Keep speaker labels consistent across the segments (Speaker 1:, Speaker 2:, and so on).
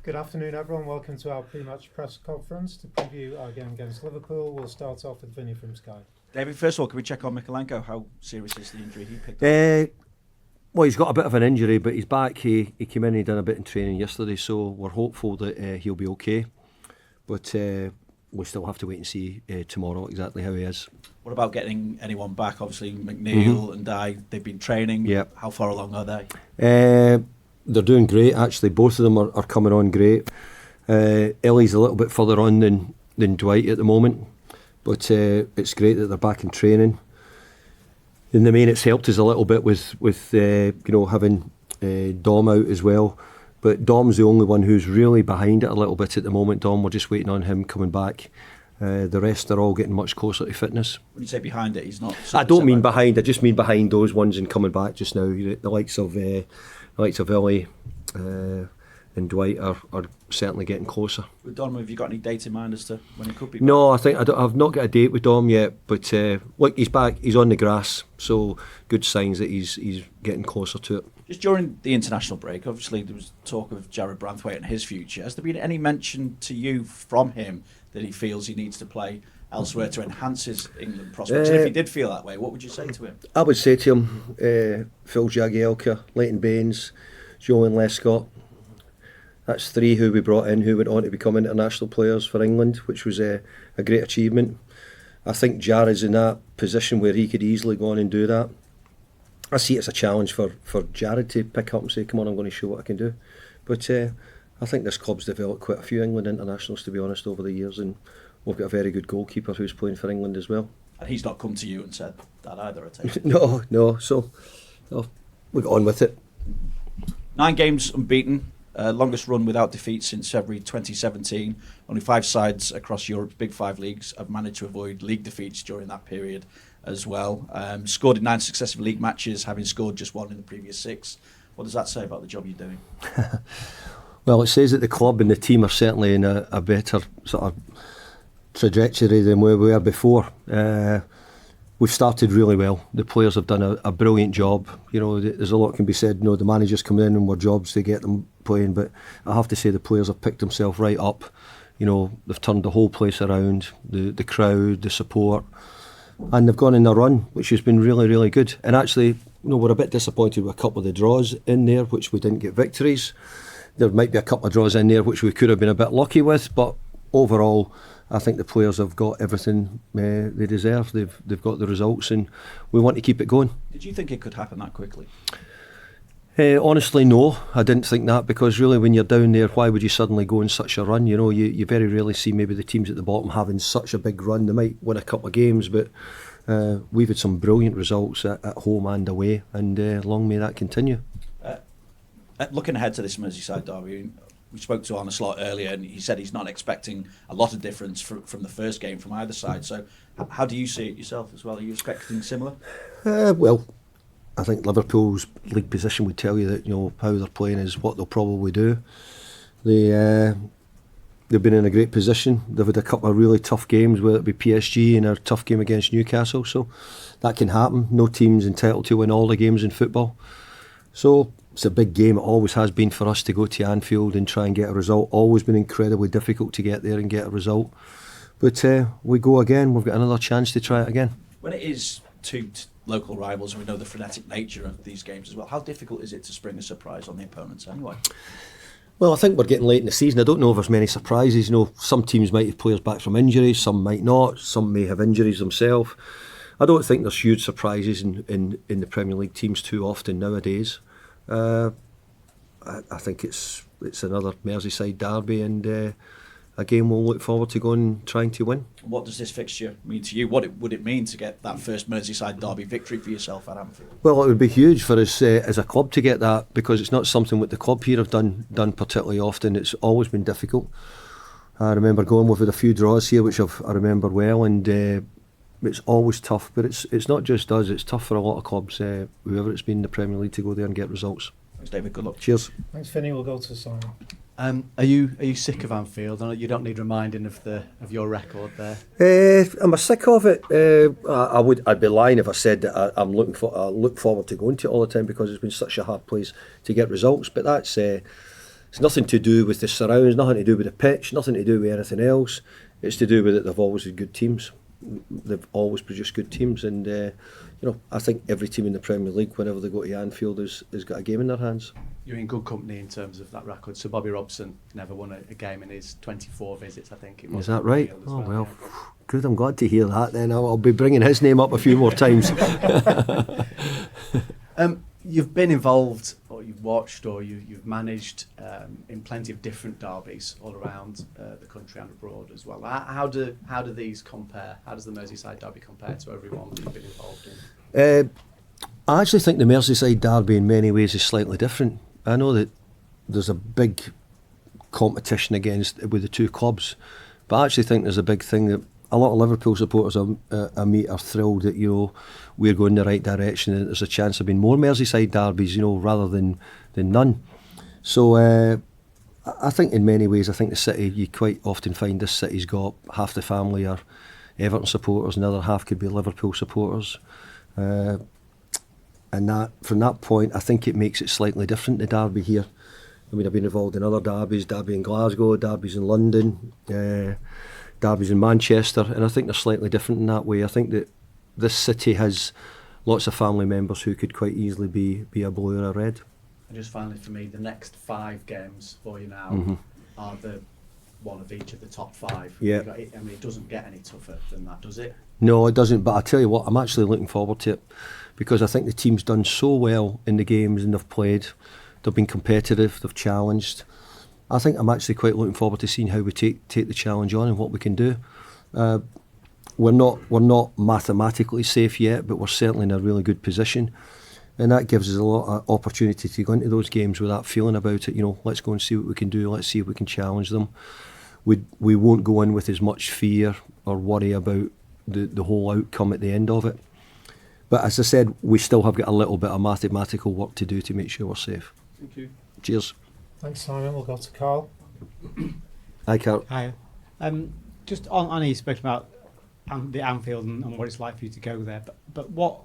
Speaker 1: Good afternoon, everyone. Welcome to our pre-match press conference to preview our game against Liverpool. We'll start off with Vinny from Sky.
Speaker 2: David, first of all, can we check on Mikalenko? How serious is the injury he picked up?
Speaker 3: Well, he's got a bit of an injury, but he's back. He came in and he done a bit in training yesterday, so we're hopeful that he'll be okay. But we'll still have to wait and see tomorrow exactly how he is.
Speaker 2: What about getting anyone back? Obviously, McNeil and Dye, they've been training.
Speaker 3: Yep.
Speaker 2: How far along are they?
Speaker 3: They're doing great, actually. Both of them are coming on great. Ellie's a little bit further on than Dwight at the moment, but it's great that they're back in training. In the main, it's helped us a little bit with having Dom out as well. But Dom's the only one who's really behind it a little bit at the moment. Dom, we're just waiting on him coming back. The rest are all getting much closer to fitness.
Speaker 2: When you say behind it, he's not.
Speaker 3: I don't mean behind. I just mean behind those ones and coming back just now. The likes of Ellie and Dwight are certainly getting closer.
Speaker 2: With Dom, have you got any date in mind as to when he could be back?
Speaker 3: No, I've not got a date with Dom yet, but look, he's back. He's on the grass, so good signs that he's getting closer to it.
Speaker 2: Just during the international break, obviously there was talk of Jared Branthwaite and his future. Has there been any mention to you from him that he feels he needs to play elsewhere to enhance his England prospects? And if he did feel that way, what would you say to him?
Speaker 3: I would say to him, Phil Jagielka, Leighton Baines, Jolan Lescott. That's three who we brought in who went on to become international players for England, which was a great achievement. I think Jared's in that position where he could easily go on and do that. I see it as a challenge for Jared to pick up and say, come on, I'm going to show what I can do. But I think this club's developed quite a few England internationals, to be honest, over the years, and we've got a very good goalkeeper who's playing for England as well.
Speaker 2: And he's not come to you and said that either, I take it?
Speaker 3: No, so we got on with it.
Speaker 2: 9 games unbeaten, longest run without defeat since February 2017. Only 5 sides across Europe's Big 5 leagues have managed to avoid league defeats during that period as well. Scored in 9 successive league matches, having scored just 1 in the previous 6. What does that say about the job you're doing?
Speaker 3: Well, it says that the club and the team are certainly in a better sort of trajectory than we were before. We've started really well. The players have done a brilliant job. There's a lot can be said. The managers come in and we're jobs to get them playing, but I have to say the players have picked themselves right up. They've turned the whole place around, the crowd, the support, and they've gone in a run, which has been really, really good. And actually, we're a bit disappointed with a couple of the draws in there, which we didn't get victories. There might be a couple of draws in there which we could have been a bit lucky with, but overall, I think the players have got everything they deserve. They've got the results, and we want to keep it going.
Speaker 2: Did you think it could happen that quickly?
Speaker 3: Honestly, no, I didn't think that, because really when you're down there, why would you suddenly go on such a run? You very rarely see maybe the teams at the bottom having such a big run. They might win a couple of games, but we've had some brilliant results at home and away, and long may that continue.
Speaker 2: Looking ahead to this Merseyside derby, we spoke to Arne Slot earlier, and he said he's not expecting a lot of difference from the first game from either side. So how do you see it yourself as well? Are you expecting similar?
Speaker 3: Well, I think Liverpool's league position would tell you that how they're playing is what they'll probably do. They've been in a great position. They've had a couple of really tough games, whether it be PSG and a tough game against Newcastle. So that can happen. No team's entitled to win all the games in football. So it's a big game. It always has been for us to go to Anfield and try and get a result. Always been incredibly difficult to get there and get a result. But we go again. We've got another chance to try it again.
Speaker 2: When it is 2 local rivals, and we know the frenetic nature of these games as well, how difficult is it to spring a surprise on the opponents anyway?
Speaker 3: Well, I think we're getting late in the season. I don't know if there's many surprises. Some teams might have players back from injuries, some might not. Some may have injuries themselves. I don't think there's huge surprises in the Premier League teams too often nowadays. I think it's another Merseyside derby, and a game we'll look forward to going and trying to win.
Speaker 2: What does this fixture mean to you? What would it mean to get that first Merseyside derby victory for yourself at Anfield?
Speaker 3: Well, it would be huge for us as a club to get that, because it's not something that the club here have done particularly often. It's always been difficult. I remember we've had a few draws here which I remember well, and it's always tough, but it's not just us, it's tough for a lot of clubs, whoever it's been in the Premier League, to go there and get results.
Speaker 2: Thanks, David. Good luck.
Speaker 3: Cheers.
Speaker 1: Thanks, Vinny. We'll go to Simon.
Speaker 4: Are you sick of Anfield? You don't need reminding of your record there.
Speaker 3: Am I sick of it? I'd be lying if I said that I look forward to going to it all the time, because it's been such a hard place to get results. But that's It's nothing to do with the surroundings, nothing to do with the pitch, nothing to do with anything else. It's to do with it. They've always had good teams. They've always produced good teams, and I think every team in the Premier League, whenever they go to Anfield, has got a game in their hands.
Speaker 4: You're in good company in terms of that record. So Bobby Robson never won a game in his 24 visits, I think it was.
Speaker 3: Is that right? Oh, well,
Speaker 4: yeah.
Speaker 3: good. I'm glad to hear that. Then I'll be bringing his name up a few more times.
Speaker 4: You've been involved, or you've watched, or you've managed in plenty of different derbies all around the country and abroad as well. How do these compare? How does the Merseyside derby compare to everyone that you've been involved in?
Speaker 3: I actually think the Merseyside derby in many ways is slightly different. I know that there's a big competition with the two clubs, but I actually think there's a big thing that a lot of Liverpool supporters I meet are thrilled that we're going in the right direction, and there's a chance of being more Merseyside derbies, rather than none. So I think in many ways, I think the city, you quite often find this city's got half the family are Everton supporters, and the other half could be Liverpool supporters. And that, from that point, I think it makes it slightly different, the derby here. I mean, I've been involved in other derbies, derby in Glasgow, derbies in London, derbies in Manchester, and I think they're slightly different in that way. I think that this city has lots of family members who could quite easily be a blue or a red.
Speaker 4: And just finally for me, the next 5 games for you now are the one of each of the top 5.
Speaker 3: Yeah.
Speaker 4: It doesn't get any tougher than that, does it?
Speaker 3: No, it doesn't, but I tell you what, I'm actually looking forward to it, because I think the team's done so well in the games and they've played. They've been competitive, they've challenged. I think I'm actually quite looking forward to seeing how we take the challenge on and what we can do. We're not mathematically safe yet, but we're certainly in a really good position, and that gives us a lot of opportunity to go into those games with that feeling about it. Let's go and see what we can do. Let's see if we can challenge them. We won't go in with as much fear or worry about the whole outcome at the end of it. But as I said, we still have got a little bit of mathematical work to do to make sure we're safe.
Speaker 4: Thank you.
Speaker 3: Cheers.
Speaker 1: Thanks, Simon. We'll go to Carl.
Speaker 3: Hi, Carl.
Speaker 5: Hi. Just on you spoke about the Anfield and what it's like for you to go there, but what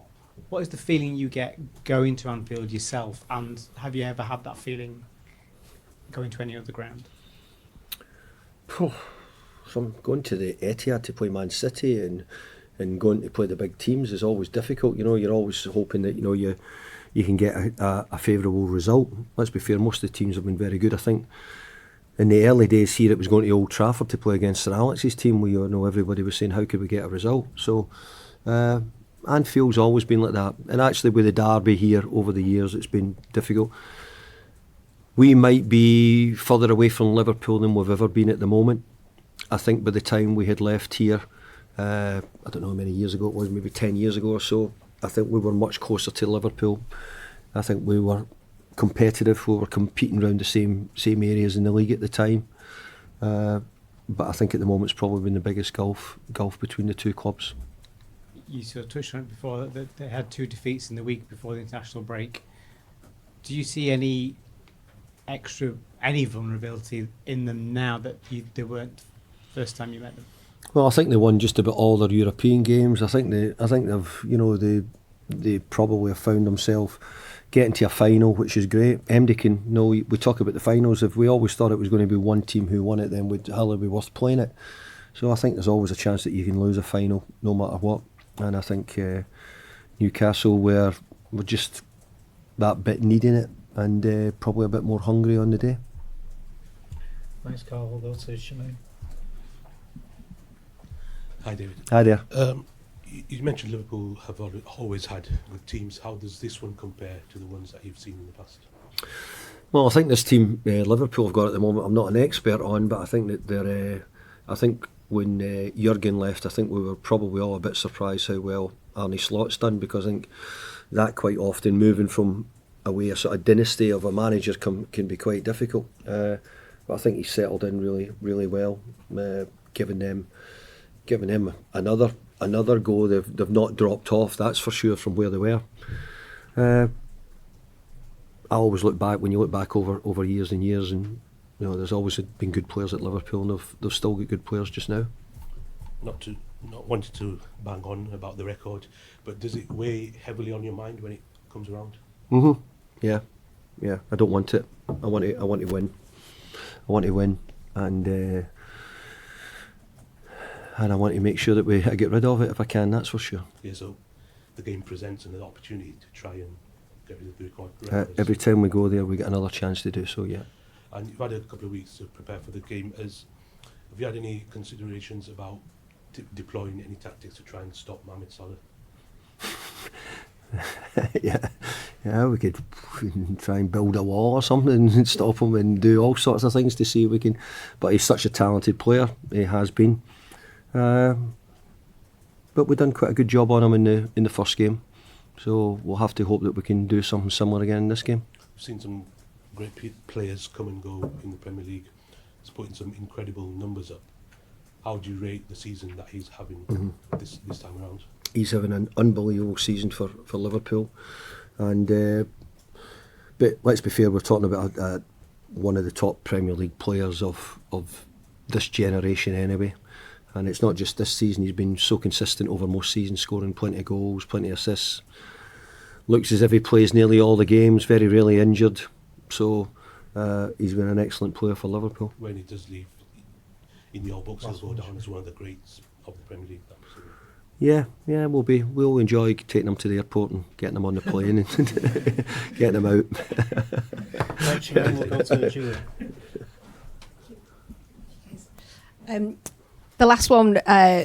Speaker 5: is the feeling you get going to Anfield yourself, and have you ever had that feeling going to any other ground?
Speaker 3: So I'm going to the Etihad to play Man City and going to play the big teams is always difficult. You're always hoping that you can get a favourable result. Let's be fair, most of the teams have been very good. I think in the early days here, it was going to Old Trafford to play against Sir Alex's team, where everybody was saying, how could we get a result? So Anfield's always been like that. And actually with the derby here over the years, it's been difficult. We might be further away from Liverpool than we've ever been at the moment. I think by the time we had left here, I don't know how many years ago it was, maybe 10 years ago or so, I think we were much closer to Liverpool. I think we were competitive, we were competing around the same areas in the league at the time. But I think at the moment it's probably been the biggest gulf between the two clubs.
Speaker 5: You sort of touched on it before, that they had 2 defeats in the week before the international break. Do you see any vulnerability in them now that they weren't first time you met them?
Speaker 3: Well, I think they won just about all their European games. I think they've, they probably have found themselves getting to a final, which is great. We talk about the finals. If we always thought it was going to be one team who won it, then would hardly be worth playing it. So I think there's always a chance that you can lose a final, no matter what. And I think Newcastle were just that bit needing it, and probably a bit more hungry on the day.
Speaker 1: Thanks, Carl. We'll go to Shemaine.
Speaker 6: Hi, David.
Speaker 3: Hi there.
Speaker 6: You mentioned Liverpool have always had good teams. How does this one compare to the ones that you've seen in the past?
Speaker 3: Well, I think this team Liverpool have got at the moment, I'm not an expert on, but I think that they're. I think when Jurgen left, I think we were probably all a bit surprised how well Arne Slot's done, because I think that quite often moving from away a sort of dynasty of a manager can be quite difficult. But I think he's settled in really, really well, giving them another go. They've not dropped off, that's for sure, from where they were. I always look back, when you look back over years and years, and there's always been good players at Liverpool, and they've still got good players just now.
Speaker 6: Not wanting to bang on about the record, but does it weigh heavily on your mind when it comes around?
Speaker 3: Yeah. I don't want it. I want to win. I want to win, and I want to make sure that I get rid of it if I can. That's for sure.
Speaker 6: Yeah, so the game presents an opportunity to try and get rid of the record.
Speaker 3: Every time we go there, we get another chance to do so. Yeah.
Speaker 6: And you've had a couple of weeks to prepare for the game. Have you had any considerations about deploying any tactics to try and stop Mohamed Salah?
Speaker 3: yeah, we could try and build a wall or something and stop him and do all sorts of things to see if we can. But he's such a talented player. He has been. But we've done quite a good job on him in the first game, so we'll have to hope that we can do something similar again in this game.
Speaker 6: We've seen some great players come and go in the Premier League. He's putting some incredible numbers up. How do you rate the season that he's having this time around? He's
Speaker 3: having an unbelievable season for Liverpool, and but let's be fair, we're talking about one of the top Premier League players of this generation anyway. And it's not just this season, he's been so consistent over most seasons, scoring plenty of goals, plenty of assists. Looks as if he plays nearly all the games, very rarely injured. So he's been an excellent player for Liverpool.
Speaker 6: When he does leave, in your books, he'll go down as one of the greats of the Premier League.
Speaker 3: Yeah, we'll enjoy taking him to the airport and getting him on the plane and getting him out.
Speaker 1: Next year we'll go to Julia.
Speaker 7: The last one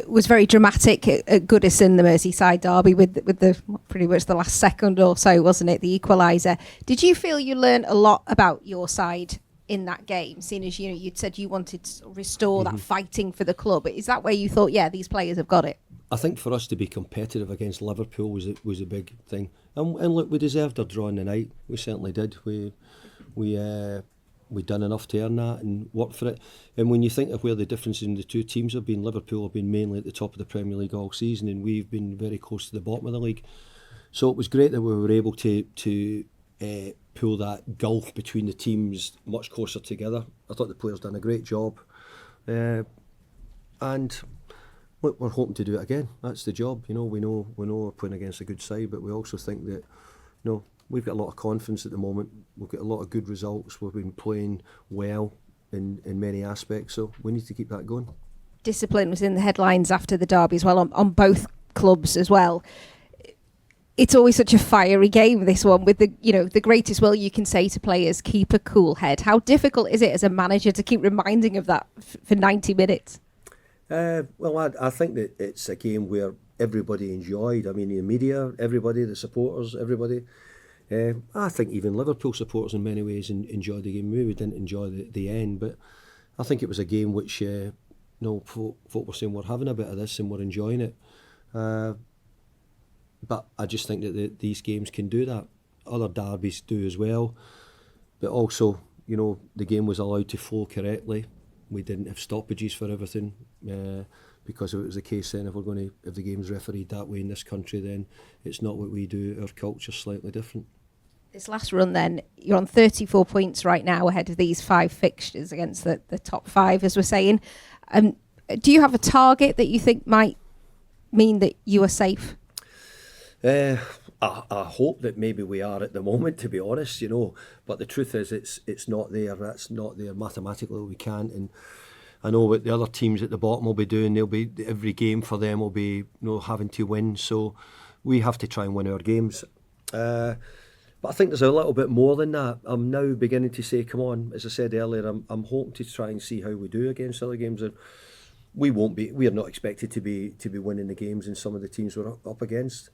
Speaker 7: was very dramatic at Goodison, the Merseyside derby, with the pretty much the last second or so, wasn't it? The equaliser. Did you feel you learned a lot about your side in that game? Seeing as you'd said you wanted to restore that fighting for the club, is that where you thought, yeah, these players have got it?
Speaker 3: I think for us to be competitive against Liverpool was a big thing, and look, we deserved our draw in the night. We certainly did. We've done enough to earn that and work for it. And when you think of where the differences in the two teams have been, Liverpool have been mainly at the top of the Premier League all season, and we've been very close to the bottom of the league. So it was great that we were able to pull that gulf between the teams much closer together. I thought the players done a great job, and look, we're hoping to do it again. That's the job. We know we're playing against a good side, but we also think that we've got a lot of confidence at the moment. We've got a lot of good results. We've been playing well in many aspects, so we need to keep that going.
Speaker 7: Discipline was in the headlines after the derby as well, on both clubs as well. It's always such a fiery game, this one, with the greatest will you can say to players, keep a cool head. How difficult is it as a manager to keep reminding of that for 90 minutes?
Speaker 3: Well, I think that it's a game where everybody enjoyed. I mean, the media, everybody, the supporters, everybody. I think even Liverpool supporters in many ways enjoyed the game. Maybe we didn't enjoy the end, but I think it was a game which folk were saying we're having a bit of this and we're enjoying it. But I just think that these games can do that. Other derbies do as well. But also, the game was allowed to flow correctly. We didn't have stoppages for everything, because if it was the case then if the game's refereed that way in this country, then it's not what we do. Our culture's slightly different.
Speaker 7: This last run then, you're on 34 points right now ahead of these 5 fixtures against the top 5, as we're saying. Do you have a target that you think might mean that you are safe?
Speaker 3: I hope that maybe we are at the moment, to be honest, but the truth is it's not there. That's not there mathematically. We can't, and I know what the other teams at the bottom will be doing. Every game for them will be having to win, so we have to try and win our games. But I think there's a little bit more than that. I'm now beginning to say, come on, as I said earlier, I'm hoping to try and see how we do against other games. And we are not expected to be winning the games in some of the teams we're up against.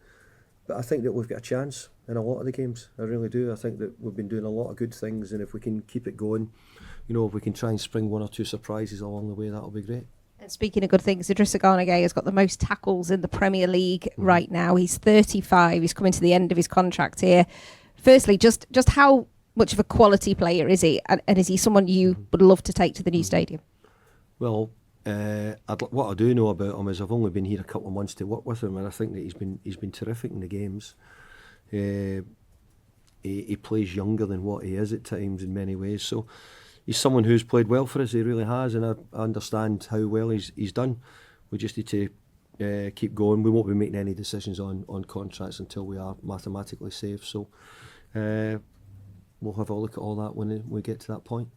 Speaker 3: But I think that we've got a chance in a lot of the games. I really do. I think that we've been doing a lot of good things, and if we can keep it going, if we can try and spring one or two surprises along the way, that'll be great.
Speaker 7: And speaking of good things, Idrissa Gana Gueye has got the most tackles in the Premier League right now. He's 35. He's coming to the end of his contract here. Firstly, just how much of a quality player is he, and is he someone you would love to take to the new stadium?
Speaker 3: Well, what I do know about him is I've only been here a couple of months to work with him, and I think that he's been terrific in the games. He plays younger than what he is at times in many ways, so he's someone who's played well for us. He really has, and I understand how well he's done. We just need to keep going. We won't be making any decisions on contracts until we are mathematically safe, so we'll have a look at all that when we get to that point.